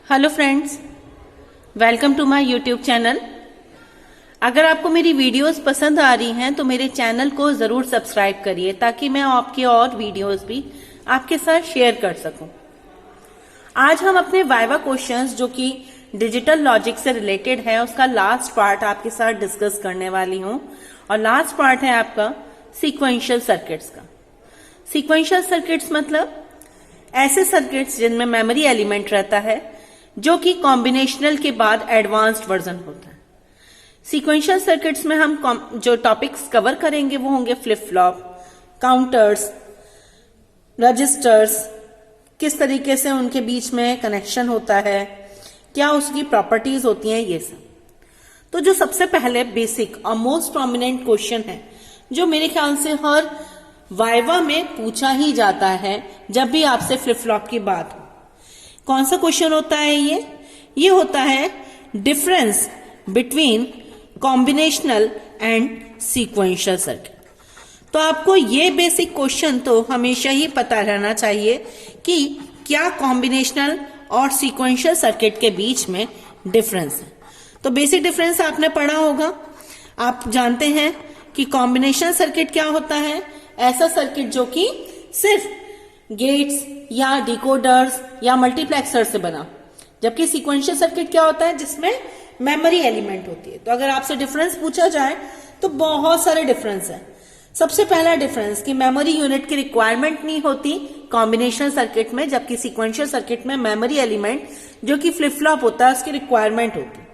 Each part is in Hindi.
Hello friends, welcome to my YouTube channel. अगर आपको मेरी वीडियोस पसंद आ रही हैं तो मेरे चैनल को ज़रूर सब्सक्राइब करिए ताकि मैं आपकी और वीडियोस भी आपके साथ शेयर कर सकूं। आज हम अपने वाइवा क्वेश्चंस जो कि डिजिटल लॉजिक से रिलेटेड है उसका लास्ट पार्ट आपके साथ डिस्कस करने वाली हूं। और लास्ट पार्ट है आपका सीक्वेंशियल सर्किट्स का। सीक्वेंशियल सर्किट्स मतलब ऐसे सर्किट्स जिनमें मेमोरी एलिमेंट रहता है जो कि कॉम्बिनेशनल के बाद एडवांस्ड वर्जन होता है। सीक्वेंशियल सर्किट्स में हम जो टॉपिक्स कवर करेंगे वो होंगे फ्लिप फ्लॉप, काउंटर्स, रजिस्टर्स, किस तरीके से उनके बीच में कनेक्शन होता है, क्या उसकी प्रॉपर्टीज होती हैं, ये सब। तो जो सबसे पहले बेसिक और मोस्ट प्रोमिनेंट क्वेश्चन है जो मेरे ख्याल से हर वाइवा में पूछा ही जाता है जब भी आपसे फ्लिप फ्लॉप की बात हो, कौन सा क्वेश्चन होता है ये होता है difference between combinational and sequential circuit. तो आपको ये बेसिक क्वेश्चन तो हमेशा ही पता रहना चाहिए कि क्या कॉम्बिनेशनल और सीक्वेंशियल सर्किट के बीच में डिफरेंस है। तो बेसिक डिफरेंस आपने पढ़ा होगा। आप जानते हैं कि कॉम्बिनेशनल सर्किट क्या होता है, ऐसा सर्किट जो कि सिर्फ गेट्स या डिकोडर्स या मल्टीप्लेक्सर से बना, जबकि सीक्वेंशियल सर्किट क्या होता है जिसमें मेमोरी एलिमेंट होती है। तो अगर आपसे डिफरेंस पूछा जाए तो बहुत सारे डिफरेंस है। सबसे पहला डिफरेंस कि मेमोरी यूनिट की रिक्वायरमेंट नहीं होती कॉम्बिनेशनल सर्किट में, जबकि सीक्वेंशियल सर्किट में मेमोरी एलिमेंट जो कि फ्लिप फ्लॉप होता है उसकी रिक्वायरमेंट होती है।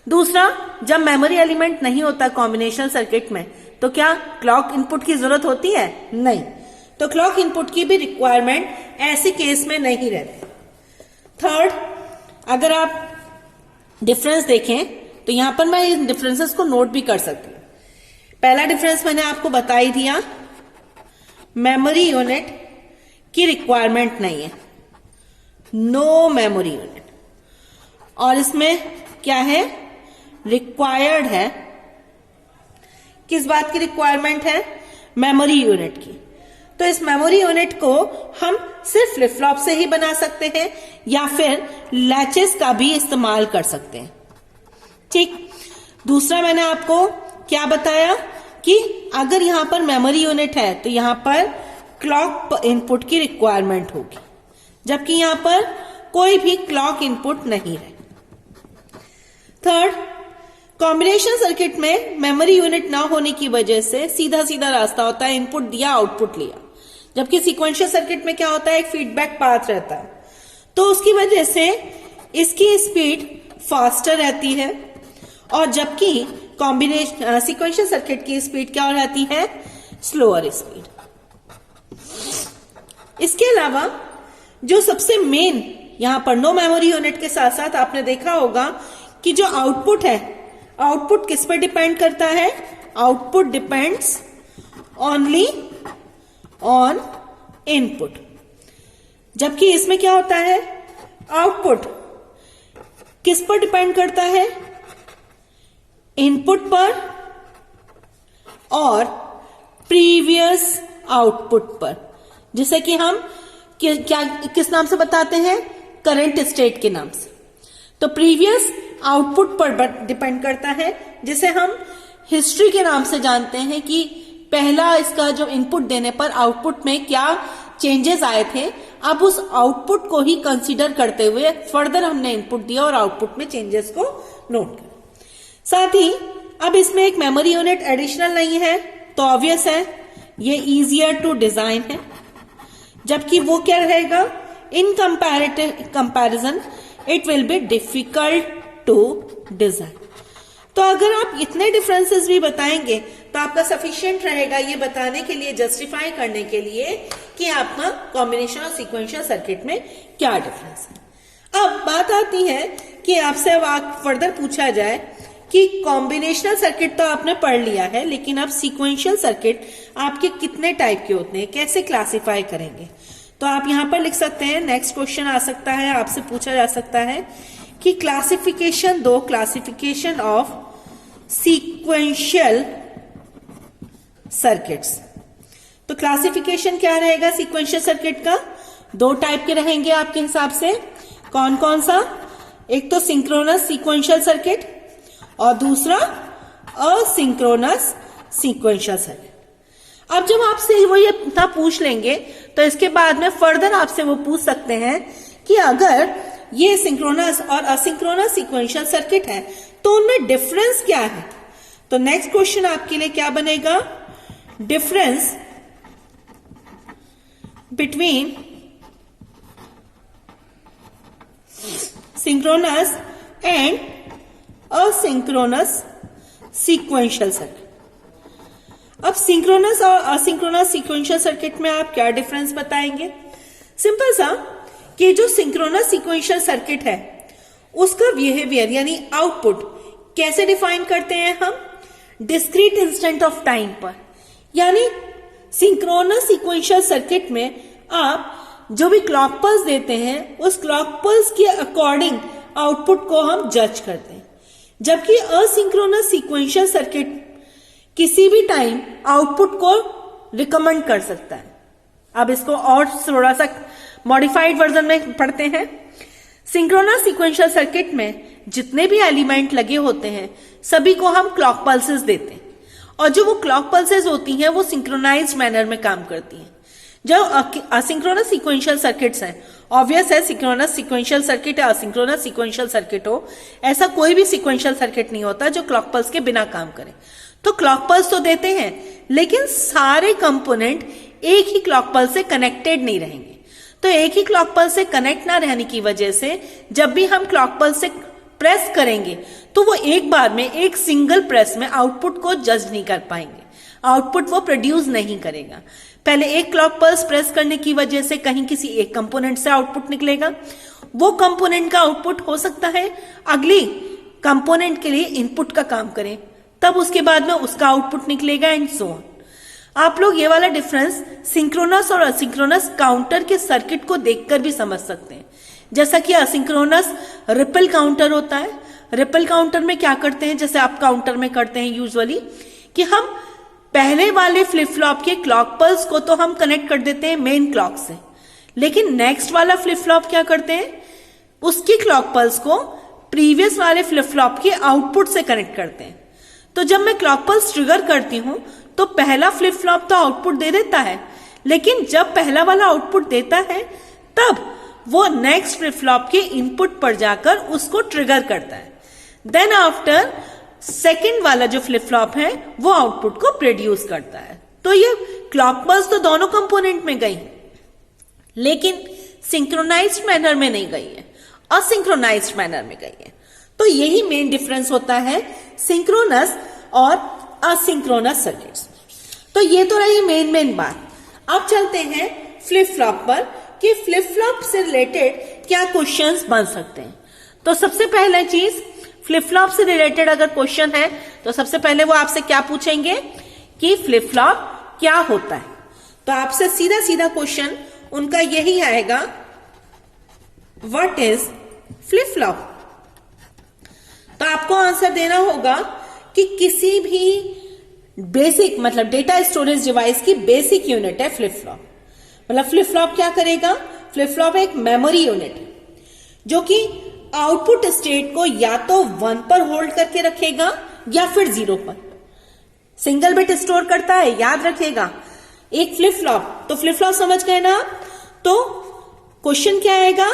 दूसरा, जब मेमोरी एलिमेंट नहीं होता कॉम्बिनेशनल सर्किट में तो क्या क्लॉक इनपुट की जरूरत होती है? नहीं। तो क्लॉक इनपुट की भी रिक्वायरमेंट ऐसे केस में नहीं रहती। थर्ड, अगर आप डिफरेंस देखें तो यहां पर मैं इन डिफरेंसेस को नोट भी कर सकती हूं। पहला डिफरेंस मैंने आपको बता ही दिया, मेमोरी यूनिट की रिक्वायरमेंट नहीं है, नो मेमोरी यूनिट। और इसमें क्या है, रिक्वायर्ड है। किस बात की रिक्वायरमेंट है? मेमोरी यूनिट की। तो इस मेमोरी यूनिट को हम सिर्फ फ्लिप फ्लॉप से ही बना सकते हैं या फिर लैचेस का भी इस्तेमाल कर सकते हैं। ठीक। दूसरा मैंने आपको क्या बताया कि अगर यहां पर मेमोरी यूनिट है तो यहां पर क्लॉक इनपुट की रिक्वायरमेंट होगी, जबकि यहां पर कोई भी क्लॉक इनपुट नहीं है। थर्ड, कॉम्बिनेशन सर्किट में मेमोरी यूनिट ना होने की वजह से सीधा सीधा रास्ता होता है, इनपुट दिया आउटपुट लिया, जबकि सीक्वेंशियल सर्किट में क्या होता है, एक फीडबैक पाथ रहता है। तो उसकी वजह से इसकी स्पीड फास्टर रहती है और जबकि कॉम्बिनेशन सीक्वेंशियल सर्किट की स्पीड क्या रहती है, स्लोअर स्पीड। इसके अलावा जो सबसे मेन यहां पर नो मेमोरी यूनिट के साथ साथ आपने देखा होगा कि जो आउटपुट है, आउटपुट किस पर डिपेंड करता है, output depends only on input, जबकि इसमें क्या होता है, आउटपुट किस पर डिपेंड करता है, इनपुट पर और प्रीवियस आउटपुट पर, जिसे कि हम किस नाम से बताते हैं, करंट स्टेट के नाम से। तो प्रीवियस आउटपुट पर डिपेंड करता है, जिसे हम हिस्ट्री के नाम से जानते हैं कि पहला इसका जो इनपुट देने पर आउटपुट में क्या चेंजेस आए थे। अब उस आउटपुट को ही कंसीडर करते हुए फर्दर हमने इनपुट दिया और आउटपुट में चेंजेस को नोट किया। साथ ही अब इसमें एक मेमोरी यूनिट एडिशनल नहीं है तो ऑब्वियस है ये इजियर टू डिजाइन है, जबकि वो क्या रहेगा, in comparison it will be difficult to design. तो अगर आप इतने डिफरेंसेस भी बताएंगे तो आपका सफिशिएंट रहेगा ये बताने के लिए, जस्टिफाई करने के लिए कि आपका कॉम्बिनेशन और सीक्वेंशियल सर्किट में क्या डिफरेंस है। अब बात आती है कि आपसे अब फर्दर पूछा जाए कि कॉम्बिनेशनल सर्किट तो आपने पढ़ लिया है, लेकिन अब सीक्वेंशियल सर्किट आपके कितने टाइप के होते हैं, कैसे क्लासिफाई करेंगे। तो आप यहां पर लिख सकते हैं, नेक्स्ट क्वेश्चन आ सकता है, आपसे पूछा जा सकता है कि क्लासिफिकेशन दो, क्लासिफिकेशन ऑफ सीक्वेंशियल सर्किट्स। तो क्लासिफिकेशन क्या रहेगा सीक्वेंशियल सर्किट का, दो टाइप के रहेंगे आपके हिसाब से। कौन कौन सा? एक तो सिंक्रोनस सीक्वेंशियल सर्किट और दूसरा असिंक्रोनस सीक्वेंशियल सर्किट। अब जब आपसे वो ये इतना पूछ लेंगे तो इसके बाद में फर्दर आपसे वो पूछ सकते हैं कि अगर ये सिंक्रोनस और असिंक्रोनस सीक्वेंशियल सर्किट है तो उनमें डिफरेंस क्या है। तो नेक्स्ट क्वेश्चन आपके लिए क्या बनेगा? Difference between synchronous and asynchronous sequential circuit. अब सिंक्रोनस और असिंक्रोनस सीक्वेंशियल सर्किट में आप क्या डिफरेंस बताएंगे? सिंपल सा कि जो सिंक्रोनस सीक्वेंशियल सर्किट है उसका बिहेवियर यानी आउटपुट कैसे डिफाइन करते हैं हम? डिस्क्रीट इंस्टेंट ऑफ टाइम पर। यानी सिंक्रोनस सीक्वेंशियल सर्किट में आप जो भी क्लॉक पल्स देते हैं उस क्लॉक पल्स के अकॉर्डिंग आउटपुट को हम जज करते हैं, जबकि असिंक्रोनस सीक्वेंशियल सर्किट किसी भी टाइम आउटपुट को रिकमेंड कर सकता है। अब इसको और थोड़ा सा मॉडिफाइड वर्जन में पढ़ते हैं। सिंक्रोनस सीक्वेंशियल सर्किट में जितने भी एलिमेंट लगे होते हैं सभी को हम क्लॉक पल्सेस देते हैं और जो वो क्लॉक पल्सेस होती हैं वो सिंक्रोनाइज्ड मैनर में काम करती हैं। जो असिंक्रोनस सीक्वेंशियल सर्किट्स हैं, ऑब्वियस है सिंक्रोनस सीक्वेंशियल सर्किट या असिंक्रोनस सीक्वेंशियल सर्किट हो, ऐसा कोई भी सीक्वेंशियल सर्किट नहीं होता जो क्लॉक पल्स के बिना काम करे। तो क्लॉक पल्स तो देते हैं लेकिन सारे कंपोनेंट एक ही क्लॉक पल्स से कनेक्टेड नहीं रहेंगे। तो एक ही क्लॉक पल्स से कनेक्ट ना रहने की वजह से जब भी हम क्लॉक पल्स से प्रेस करेंगे तो वो एक बार में एक सिंगल प्रेस में आउटपुट को जज नहीं कर पाएंगे, आउटपुट वो प्रोड्यूस नहीं करेगा। पहले एक क्लॉक पल्स प्रेस करने की वजह से कहीं किसी एक कंपोनेंट से आउटपुट निकलेगा, वो कंपोनेंट का आउटपुट हो सकता है अगली कंपोनेंट के लिए इनपुट का काम करे, तब उसके बाद में उसका आउटपुट निकलेगा एंड सो ऑन। आप लोग ये वाला डिफरेंस सिंक्रोनस और असिंक्रोनस काउंटर के सर्किट को देखकर भी समझ सकते हैं। जैसा कि असिंक्रोनस रिपल काउंटर होता है, रिपल काउंटर में क्या करते हैं, जैसे आप काउंटर में करते हैं यूजुअली कि हम पहले वाले फ्लिप फ्लॉप के क्लॉक पल्स को तो हम कनेक्ट कर देते हैं मेन क्लॉक से, लेकिन नेक्स्ट वाला फ्लिप फ्लॉप क्या करते हैं, उसकी क्लॉक पल्स को प्रीवियस वाले फ्लिप फ्लॉप के आउटपुट से कनेक्ट करते हैं। तो जब मैं क्लॉक पल्स ट्रिगर करती हूं तो पहला फ्लिप फ्लॉप तो आउटपुट दे देता है, लेकिन जब पहला वाला आउटपुट देता है तब वो नेक्स्ट फ्लिप फ्लॉप के इनपुट पर जाकर उसको ट्रिगर करता है। देन आफ्टर सेकेंड वाला जो फ्लिप फ्लॉप है वो आउटपुट को प्रोड्यूस करता है। तो ये क्लॉक पल्स तो दोनों कंपोनेंट में गई लेकिन सिंक्रोनाइज्ड मैनर में नहीं गई है, असिंक्रोनाइज्ड मैनर में गई है। तो यही मेन डिफरेंस होता है सिंक्रोनस और असिंक्रोनस सर्किट्स। तो ये तो रही मेन बात। अब चलते हैं फ्लिप फ्लॉप पर कि फ्लिप फ्लॉप से रिलेटेड क्या क्वेश्चंस बन सकते हैं। तो सबसे पहले चीज, फ्लिप फ्लॉप से रिलेटेड अगर क्वेश्चन है तो सबसे पहले वो आपसे क्या पूछेंगे कि फ्लिप फ्लॉप क्या होता है। तो आपसे सीधा सीधा क्वेश्चन उनका यही आएगा, व्हाट इज फ्लिप फ्लॉप। तो आपको आंसर देना होगा कि किसी भी बेसिक मतलब डेटा स्टोरेज डिवाइस की बेसिक यूनिट है फ्लिप फ्लॉप। मतलब फ्लिप फ्लॉप क्या करेगा, फ्लिप फ्लॉप एक मेमोरी यूनिट है जो कि आउटपुट स्टेट को या तो 1 पर होल्ड करके रखेगा या फिर 0 पर। सिंगल बिट स्टोर करता है, याद रखेगा। एक फ्लिप फ्लॉप, तो फ्लिप फ्लॉप समझ गए ना। तो क्वेश्चन क्या आएगा,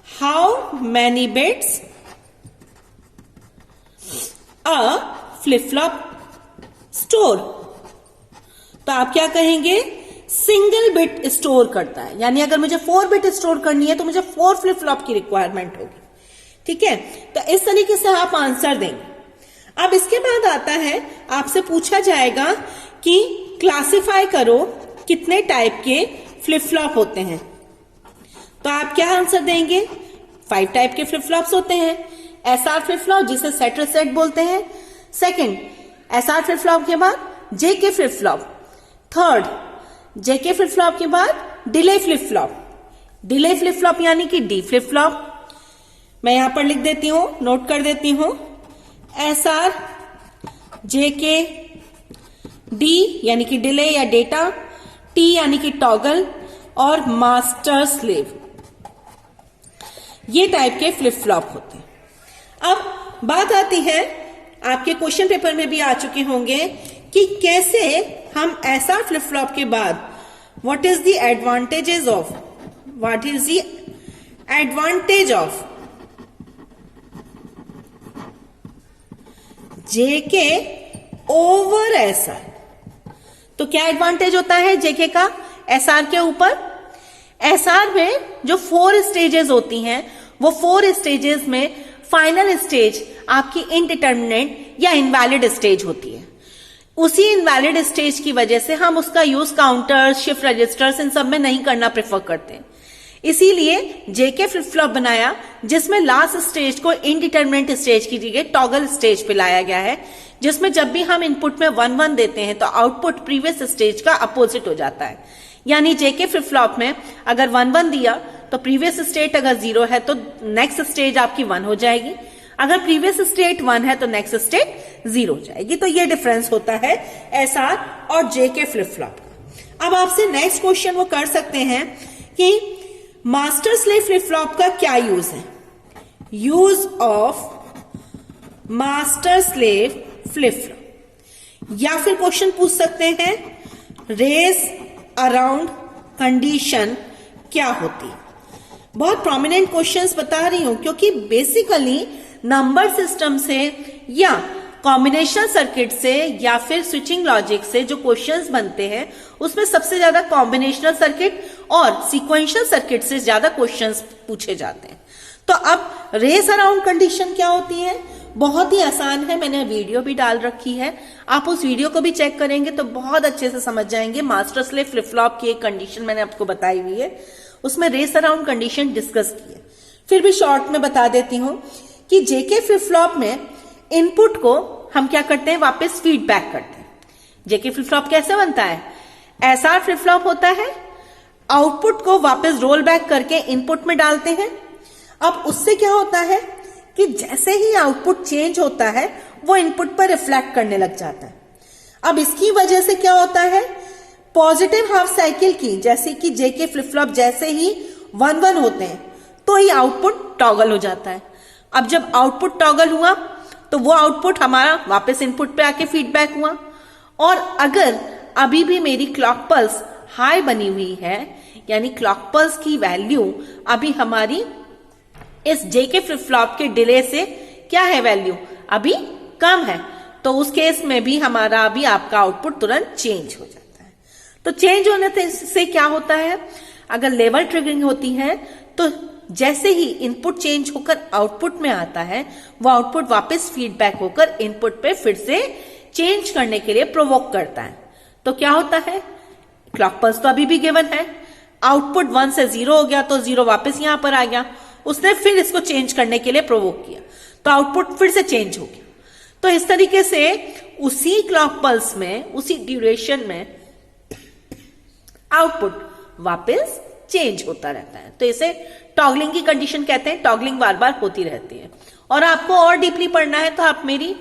how many bits a flip flop store. तो आप क्या कहेंगे, सिंगल बिट स्टोर करता है। यानी अगर मुझे 4 बिट स्टोर करनी है तो मुझे 4 फ्लिप फ्लॉप की रिक्वायरमेंट होगी। ठीक है, तो इस तरीके से आप आंसर देंगे। अब इसके बाद आता है, आपसे पूछा जाएगा कि क्लासिफाई करो कितने टाइप के फ्लिप फ्लॉप होते हैं। तो आप क्या आंसर देंगे, 5 टाइप के फ्लिप फ्लॉप्स होते हैं। एसआर फ्लिप फ्लॉप जिसे सेटर सेट बोलते हैं। सेकंड, एसआर फ्लिप फ्लॉप के बाद JK flip flop. Third, JK flip flop के बाद delay flip flop. Delay flip flop यानी कि डी फ्लिप फ्लॉप। मैं यहां पर लिख देती हूं, नोट कर देती हूं, एसआर जेके, डी यानी कि डिले या डेटा, टी यानी कि टॉगल और मास्टर स्लेव। ये टाइप के फ्लिप फ्लॉप होते हैं। अब बात आती है, आपके क्वेश्चन पेपर में भी आ चुके होंगे कि कैसे हम ऐसा फ्लिप फ्लॉप के बाद what is the advantage of JK over SR. तो क्या एडवांटेज होता है जेके का एसआर के ऊपर? एसआर में जो 4 स्टेजेस होती हैं, वो 4 स्टेजेस में फाइनल स्टेज आपकी इनडिटर्मिनेट या इनवैलिड स्टेज होती है। उसी इनवैलिड स्टेज की वजह से हम उसका यूज काउंटर्स, शिफ्ट रजिस्टर्स, इन सब में नहीं करना प्रेफर करते हैं। इसीलिए जेके फ्लिप फ्लॉप बनाया जिसमें लास्ट स्टेज को इनडिटर्मिनेट स्टेज की जगह टॉगल स्टेज पे लाया गया है, जिसमें जब भी हम इनपुट में 1 1 देते हैं तो आउटपुट प्रीवियस स्टेज का अपोजिट हो जाता है। यानी जेके फ्लिप फ्लॉप में अगर 1 1 दिया तो प्रीवियस स्टेट अगर 0 है तो नेक्स्ट स्टेज आपकी 1 हो जाएगी, अगर प्रीवियस स्टेट 1 है तो नेक्स्ट स्टेट 0 हो जाएगी। तो ये डिफरेंस होता है एसआर और जेके फ्लिप फ्लॉप का। अब आपसे नेक्स्ट क्वेश्चन वो कर सकते हैं कि मास्टर स्लेव फ्लिप फ्लॉप का क्या यूज है? Use of master slave flip flop. या फिर क्वेश्चन पूछ सकते हैं रेस अराउंड कंडीशन क्या होती है? बहुत प्रोमिनेंट क्वेश्चंस बता रही हूं क्योंकि बेसिकली नंबर सिस्टम से या कॉम्बिनेशनल सर्किट से या फिर स्विचिंग लॉजिक से जो क्वेश्चंस बनते हैं उसमें सबसे ज्यादा कॉम्बिनेशनल सर्किट और सीक्वेंशियल सर्किट से ज्यादा क्वेश्चंस पूछे जाते हैं। तो अब रेस अराउंड कंडीशन क्या होती है? बहुत ही आसान है, मैंने वीडियो भी डाल रखी है, आप उस वीडियो को भी चेक करेंगे तो बहुत अच्छे से समझ जाएंगे। मास्टर स्लेव फ्लिप फ्लॉप की एक कंडीशन मैंने आपको बताई हुई है, उसमें रेस अराउंड कंडीशन डिस्कस की है। फिर भी शॉर्ट में बता देती हूं कि जेके फ्लिप फ्लॉप में इनपुट को हम क्या करते हैं, वापस फीडबैक करते हैं। जेके फ्लिप फ्लॉप कैसे बनता है? एसआर फ्लिप फ्लॉप होता है, आउटपुट को वापस रोल बैक करके इनपुट में डालते हैं। अब उससे क्या होता है कि जैसे ही आउटपुट चेंज होता है वो इनपुट पर रिफ्लेक्ट करने लग जाता है। अब इसकी वजह से क्या होता है, पॉजिटिव हाफ साइकिल की, जैसे कि जेके फ्लिप फ्लॉप जैसे ही 1 1 होते हैं तो ही आउटपुट टॉगल हो जाता है। अब जब आउटपुट टॉगल हुआ तो वो आउटपुट हमारा वापस इनपुट पे आके फीडबैक हुआ। और अगर अभी भी मेरी क्लॉक पल्स हाई बनी हुई है, यानी क्लॉक पल्स की वैल्यू अभी हमारी इस जेके फ्लिप फ्लॉप के डिले से क्या है, वैल्यू अभी कम है, तो उस केस में भी हमारा अभी आपका आउटपुट तुरंत चेंज हो जाता है। तो चेंज होने से क्या होता है, अगर लेवल ट्रिगरिंग होती है तो जैसे ही इनपुट चेंज होकर आउटपुट में आता है वो आउटपुट वापस फीडबैक होकर इनपुट पे फिर से चेंज करने के लिए प्रोवोक करता है। तो क्या होता है, क्लॉक पल्स तो अभी भी गिवन है, आउटपुट 1 से 0 हो गया तो 0 वापस यहां पर आ गया, उसने फिर इसको चेंज करने के लिए प्रोवोक किया तो आउटपुट फिर से चेंज हो गया। तो इस तरीके से उसी क्लॉक पल्स में, उसी ड्यूरेशन में आउटपुट वापस चेंज होता रहता है। तो इसे टॉगलिंग की कंडीशन कहते हैं। टॉगलिंग बार बार होती रहती है। और आपको और डीपली पढ़ना है तो आप मेरी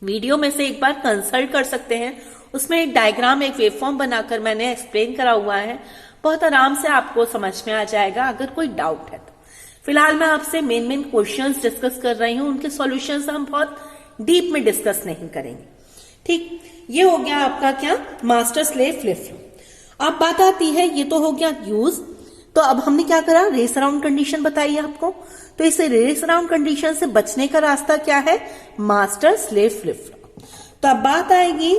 वीडियो में से एक बार कंसल्ट कर सकते हैं, उसमें एक डायग्राम, एक वेवफॉर्म बनाकर मैंने एक्सप्लेन करा हुआ है, बहुत आराम से आपको समझ में आ जाएगा अगर कोई डाउट है तो। फिलहाल मैं आपसे मेन क्वेश्चंस डिस्कस कर रही हूं, उनके सॉल्यूशंस हम बहुत डीप में डिस्कस नहीं करेंगे। ठीक, ये हो गया आपका क्या, मास्टर स्लेव फ्लिप फ्लॉप। अब बात आती है, ये तो हो गया यूज, तो अब हमने क्या करा, रेस अराउंड कंडीशन बताई आपको। तो इस रेस अराउंड कंडीशन से बचने का रास्ता क्या है, मास्टर स्लेव फ्लिप फ्लॉप। तो अब बात आएगी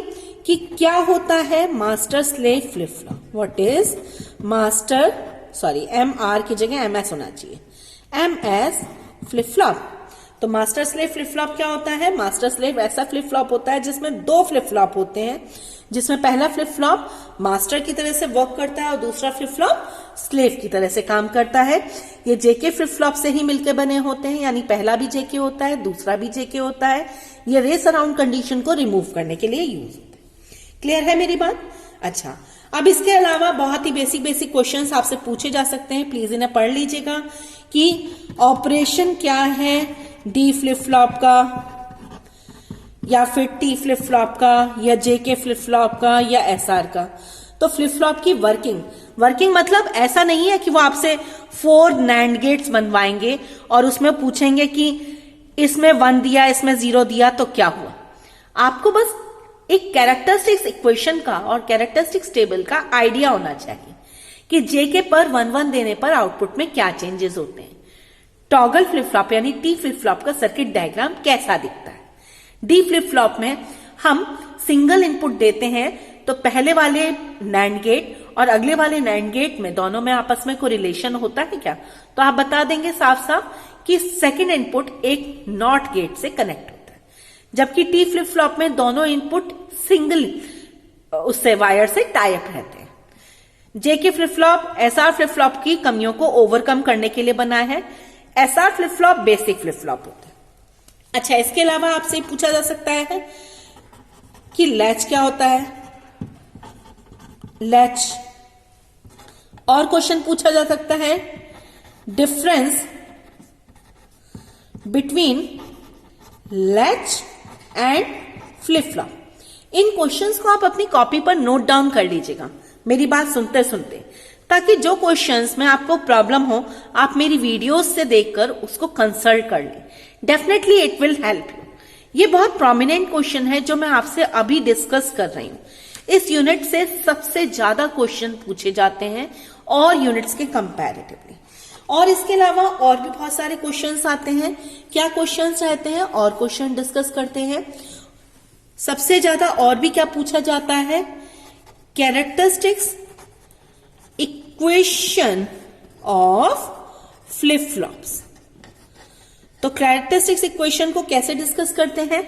कि क्या होता है master slave flip flop. What is master, sorry MR की जगह MS होना चाहिए, MS फ्लिप फ्लॉप। तो मास्टर स्लेव फ्लिप फ्लॉप क्या होता है, मास्टर स्लेव ऐसा फ्लिप फ्लॉप होता है जिसमें 2 फ्लिप फ्लॉप होते हैं, जिसमें पहला फ्लिप फ्लॉप मास्टर की तरह से वर्क करता है और दूसरा फ्लिप फ्लॉप स्लेव की तरह से काम करता है। ये जेके फ्लिप फ्लॉप से ही मिलकर बने होते हैं, यानी पहला भी जेके होता है, दूसरा भी जेके होता है। ये रेस अराउंड कंडीशन को रिमूव करने के लिए यूज होता है। क्लियर है मेरी बात? अच्छा, अब इसके अलावा बहुत ही बेसिक क्वेश्चंस आपसे पूछे जा सकते हैं, प्लीज इन्हें पढ़ लीजिएगा कि ऑपरेशन क्या है डी फ्लिप फ्लॉप का, या फिर टी फ्लिप फ्लॉप का, या जेके फ्लिप फ्लॉप का, या एसआर का। तो फ्लिप फ्लॉप की वर्किंग वर्किंग मतलब ऐसा नहीं है कि वो आपसे 4 नैंड गेट्स बनवाएंगे और उसमें पूछेंगे कि इसमें 1 दिया, इसमें 0 दिया तो क्या हुआ। आपको बस एक कैरेक्टरिस्टिक्स इक्वेशन का और कैरेक्टरिस्टिक्स टेबल का आइडिया होना चाहिए कि जेके पर 1 1 देने पर आउटपुट में क्या चेंजेस होते हैं। टॉगल फ्लिप फ्लॉप यानी टी फ्लिप फ्लॉप का सर्किट डायग्राम कैसा दिखता है। डी फ्लिप फ्लॉप में हम सिंगल इनपुट देते हैं तो पहले वाले नैंड गेट और अगले वाले नैंड गेट में दोनों में आपस में कोई रिलेशन होता है क्या, तो आप बता देंगे साफ साफ कि सेकेंड इनपुट एक नॉट गेट से कनेक्ट होता है, जबकि टी फ्लिप फ्लॉप में दोनों इनपुट सिंगल उससे वायर से टाई अप रहते हैं। JK flip flop SR flip flop की कमियों को ओवरकम करने के लिए बना है। SR flip flop basic flip flop होता है। अच्छा, इसके अलावा आपसे पूछा जा सकता है कि लैच क्या होता है, लैच। और क्वेश्चन पूछा जा सकता है difference between latch and flip flop. In questions को आप अपनी कॉपी पर नोट डाउन कर लीजिएगा मेरी बात सुनते सुनते, ताकि जो क्वेश्चंस में आपको प्रॉब्लम हो आप मेरी वीडियोस से देखकर उसको कंसल्ट कर लें। Definitely it will help you. ये बहुत प्रोमिनेंट क्वेश्चन है जो मैं आपसे अभी डिस्कस कर रही हूं। इस यूनिट से सबसे ज्यादा क्वेश्चन पूछे जाते हैं और यूनिट्स के कंपैरेटिवली। और इसके अलावा और भी बहुत सारे क्वेश्चंस आते हैं। क्या क्वेश्चंस रहते हैं और क्वेश्चन डिस्कस करते हैं। सबसे ज्यादा और भी क्या पूछा जाता है, characteristics equation of flip flops. तो कैरेक्टरिस्टिक्स इक्वेशन को कैसे डिस्कस करते हैं,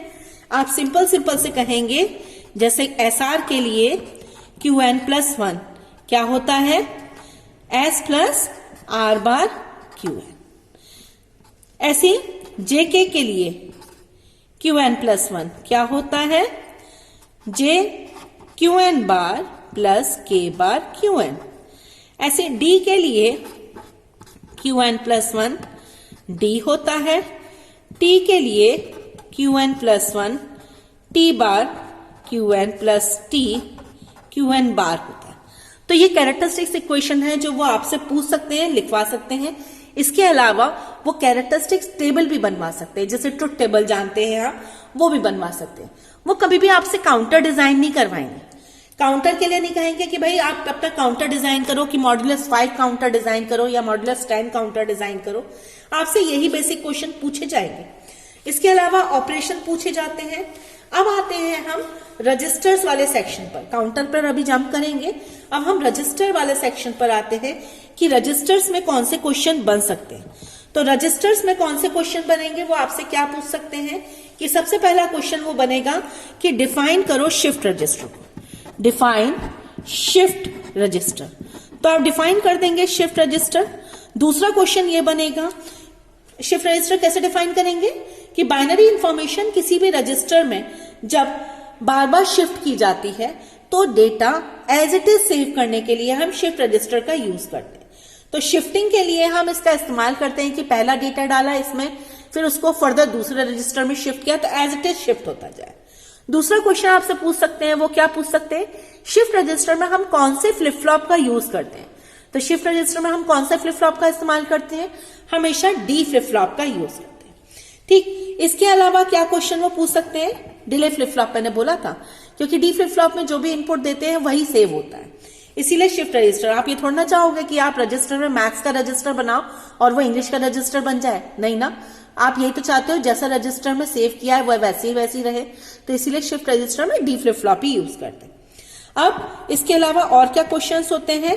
आप सिंपल से कहेंगे जैसे एसआर के लिए Qn+1 क्या होता है, S प्लस R बार Qn। ऐसे जेके के लिए Qn+1 क्या होता है, J Qn बार प्लस K बार Qn। ऐसे D के लिए Qn+1 D होता है, T के लिए Qn+1 T बार Qn प्लस T Qn बार होता है। तो ये कैरेक्टरिस्टिक्स इक्वेशन है जो वो आपसे पूछ सकते हैं, लिखवा सकते हैं। इसके अलावा वो कैरेक्टरिस्टिक्स टेबल भी बनवा सकते हैं, जैसे ट्रुथ टेबल जानते हैं आप, वो भी बनवा सकते हैं। वो कभी भी आपसे काउंटर डिजाइन नहीं करवाएंगे। काउंटर के लिए नहीं कहेंगे कि भाई आप तब तक काउंटर डिजाइन करो कि मॉड्यूलस 5 काउंटर डिजाइन करो या मॉड्यूलस 10 काउंटर डिजाइन करो। आपसे यही बेसिक क्वेश्चन पूछे जाएंगे। इसके अलावा ऑपरेशन पूछे जाते हैं। अब आते हैं हम रजिस्टर्स वाले सेक्शन पर। काउंटर पर अभी जंप करेंगे, अब हम रजिस्टर वाले सेक्शन पर आते हैं कि रजिस्टर्स में कौन से क्वेश्चन बन सकते हैं। तो रजिस्टर्स में कौन से क्वेश्चन बनेंगे, वो आपसे क्या पूछ सकते हैं कि सबसे पहला क्वेश्चन वो बनेगा कि डिफाइन करो शिफ्ट रजिस्टर को। डिफाइन शिफ्ट रजिस्टर, तो आप डिफाइन कर देंगे शिफ्ट रजिस्टर। दूसरा क्वेश्चन ये बनेगा, शिफ्ट रजिस्टर कैसे डिफाइन करेंगे कि बाइनरी इंफॉर्मेशन किसी भी रजिस्टर में जब बार बार शिफ्ट की जाती है तो data as it is save करने के लिए हम शिफ्ट रजिस्टर का यूज करते हैं। तो शिफ्टिंग के लिए हम इसका इस्तेमाल करते हैं कि पहला डेटा डाला इसमें, फिर उसको फर्दर दूसरे रजिस्टर में शिफ्ट किया तो एज इट इज शिफ्ट होता जाए। दूसरा क्वेश्चन आपसे पूछ सकते हैं, वो क्या पूछ सकते हैं, शिफ्ट रजिस्टर में हम कौन से फ्लिप फ्लॉप का यूज करते हैं। तो शिफ्ट रजिस्टर में हम कौन सा फ्लिप फ्लॉप का इस्तेमाल करते हैं, हमेशा डी फ्लिप फ्लॉप का यूज करते हैं। ठीक, इसके अलावा क्या क्वेश्चन वो पूछ सकते हैं, डिले फ्लिप फ्लॉप मैंने बोला था, क्योंकि डी फ्लिप फ्लॉप में जो भी इनपुट देते हैं वही सेव होता है, इसीलिए शिफ्ट रजिस्टर। आप ये थोड़ा ना चाहोगे कि आप रजिस्टर में मैथ्स का रजिस्टर बनाओ और वो इंग्लिश का रजिस्टर बन जाए, नहीं ना। आप यही तो चाहते हो जैसा रजिस्टर में सेव किया है वह वैसी रहे, तो इसीलिए शिफ्ट रजिस्टर में डी फ्लिप फ्लॉप ही यूज करते हैं। अब इसके अलावा और क्या क्वेश्चंस होते हैं,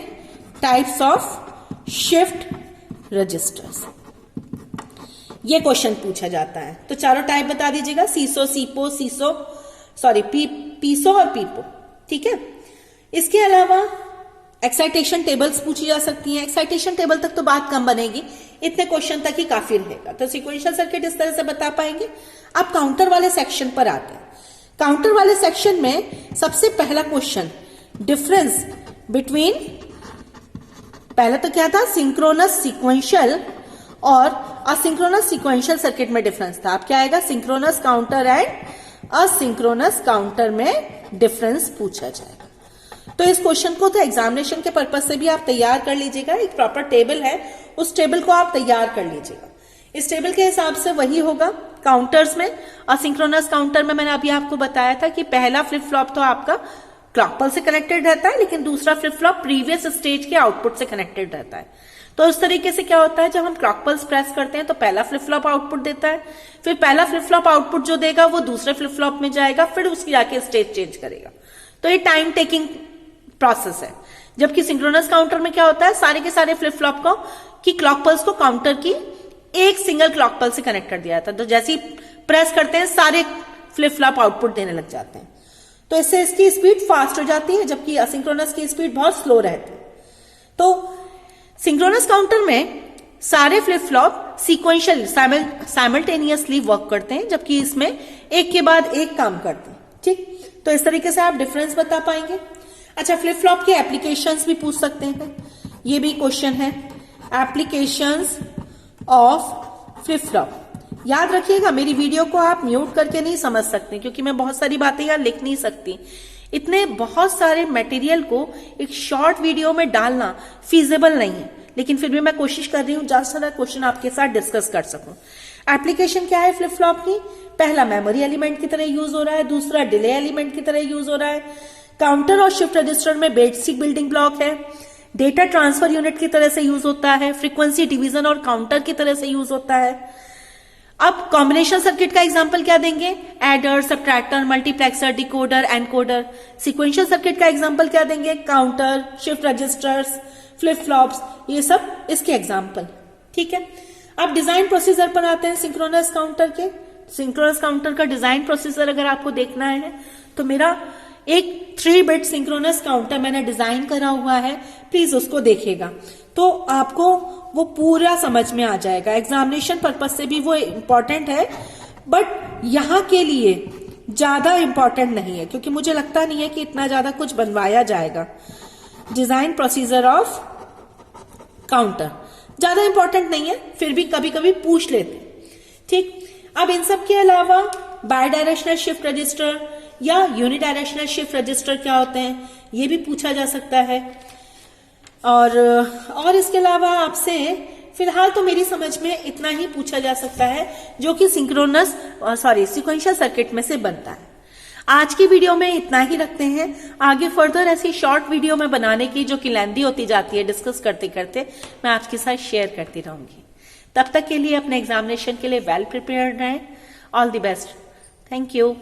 टाइप्स ऑफ शिफ्ट रजिस्टर्स, ये क्वेश्चन पूछा जाता है। तो चारों टाइप बता दीजिएगा, सीसो, सीपो, पीसो और पीपो, ठीक है। इसके अलावा एक्साइटेशन टेबल्स पूछी जा सकती हैं। एक्साइटेशन टेबल तक तो बात कम बनेगी, इतने क्वेश्चन तक ही काफी रहेगा। तो सीक्वेंशियल सर्किट इस तरह से बता पाएंगे। अब काउंटर वाले सेक्शन पर आते हैं। काउंटर वाले सेक्शन में सबसे पहला क्वेश्चन, डिफरेंस बिटवीन, पहले तो क्या था, सिंक्रोनस सीक्वेंशियल और असिंक्रोनस सीक्वेंशियल सर्किट में डिफरेंस था। अब क्या आएगा, synchronous counter and asynchronous counter में डिफरेंस पूछा जाएगा। तो इस क्वेश्चन को तो एग्जामिनेशन के पर्पज से भी आप तैयार कर लीजिएगा, एक प्रॉपर टेबल है, उस टेबल को आप तैयार कर लीजिएगा। इस टेबल के हिसाब से वही होगा। काउंटर्स में, असिंक्रोनस काउंटर में मैंने अभी आपको बताया था कि पहला फ्लिप फ्लॉप तो आपका क्लॉक पल्स से कनेक्टेड रहता है, लेकिन दूसरा फ्लिप फ्लॉप प्रीवियस स्टेज के आउटपुट से कनेक्टेड रहता है। तो इस तरीके से क्या होता है, जब हम क्लॉक पल्स प्रेस करते हैं तो पहला फ्लिप फ्लॉप आउटपुट देता है, फिर पहला फ्लिप फ्लॉप आउटपुट जो देगा वो दूसरे फ्लिप फ्लॉप में जाएगा, फिर उसकी जाके स्टेज चेंज करेगा। तो ये टाइम टेकिंग प्रोसेस है। जबकि सिंक्रोनस काउंटर में क्या होता है, सारे के सारे फ्लिप फ्लॉप को की क्लॉक पल्स को काउंटर की एक सिंगल क्लॉक पल्स से कनेक्ट कर दिया जाता है। तो जैसे ही प्रेस करते हैं सारे फ्लिप फ्लॉप आउटपुट देने लग जाते हैं। तो इससे इसकी स्पीड फास्ट हो जाती है, जबकि असिंक्रोनस की स्पीड बहुत स्लो रहती है। तो सिंक्रोनस काउंटर में सारे flip flop sequential simultaneously work करते हैं, जबकि इसमें एक के बाद एक काम करते हैं। ठीक, तो इस तरीके से आप डिफरेंस बता पाएंगे। अच्छा, फ्लिप फ्लॉप के एप्लीकेशंस भी पूछ सकते हैं, ये भी क्वेश्चन है, एप्लीकेशंस ऑफ फ्लिप फ्लॉप। याद रखिएगा, मेरी वीडियो को आप म्यूट करके नहीं समझ सकते, क्योंकि मैं बहुत सारी बातें यहाँ लिख नहीं सकती। इतने बहुत सारे मटेरियल को एक शॉर्ट वीडियो में डालना फीजिबल नहीं है, लेकिन फिर भी मैं कोशिश कर रही हूँ ज्यादा से ज्यादा क्वेश्चन आपके साथ डिस्कस कर सकूं। एप्लीकेशन क्या है फ्लिप फ्लॉप की? पहला मेमोरी एलिमेंट की तरह यूज हो रहा है, दूसरा डिले एलिमेंट की तरह यूज हो रहा है, काउंटर और शिफ्ट रजिस्टर में बेसिक बिल्डिंग ब्लॉक है, डेटा ट्रांसफर यूनिट की तरह से यूज होता है, फ्रीक्वेंसी डिवीजन और काउंटर की तरह से यूज होता है। अब कॉम्बिनेशन सर्किट का एग्जांपल क्या देंगे? Adder, subtractor, multiplexer, decoder, encoder. Sequential circuit का एग्जांपल क्या देंगे? Counter, shift registers, flip flops, ये सब इसके एग्जांपल। ठीक है, अब डिजाइन प्रोसीजर पर आते हैं सिंक्रोनस काउंटर के। सिंक्रोनस काउंटर का डिजाइन प्रोसीजर अगर आपको देखना है तो मेरा एक 3 बिट सिंक्रोनस काउंटर मैंने डिजाइन करा हुआ है, प्लीज उसको देखिएगा तो आपको वो पूरा समझ में आ जाएगा। एग्जामिनेशन पर्पज से भी वो इम्पोर्टेंट है, बट यहाँ के लिए ज्यादा इम्पोर्टेंट नहीं है, क्योंकि मुझे लगता नहीं है कि इतना ज्यादा कुछ बनवाया जाएगा। डिजाइन प्रोसीजर ऑफ काउंटर ज्यादा इंपॉर्टेंट नहीं है, फिर भी कभी कभी पूछ लेते। ठीक, अब इन सब के अलावा बाय डायरेक्शनल शिफ्ट रजिस्टर या यूनिडायरेक्शनल शिफ्ट रजिस्टर क्या होते हैं, ये भी पूछा जा सकता है। और इसके अलावा आपसे फिलहाल तो मेरी समझ में इतना ही पूछा जा सकता है जो कि सीक्वेंशियल सर्किट में से बनता है। आज की वीडियो में इतना ही रखते हैं, आगे फर्दर ऐसी शॉर्ट वीडियो में बनाने की जो कि लेंथी होती जाती है, डिस्कस करते करते मैं आपके साथ शेयर करती रहूंगी। तब तक के लिए अपने एग्जामिनेशन के लिए वेल प्रिपेयर्ड रहें। All the best. Thank you.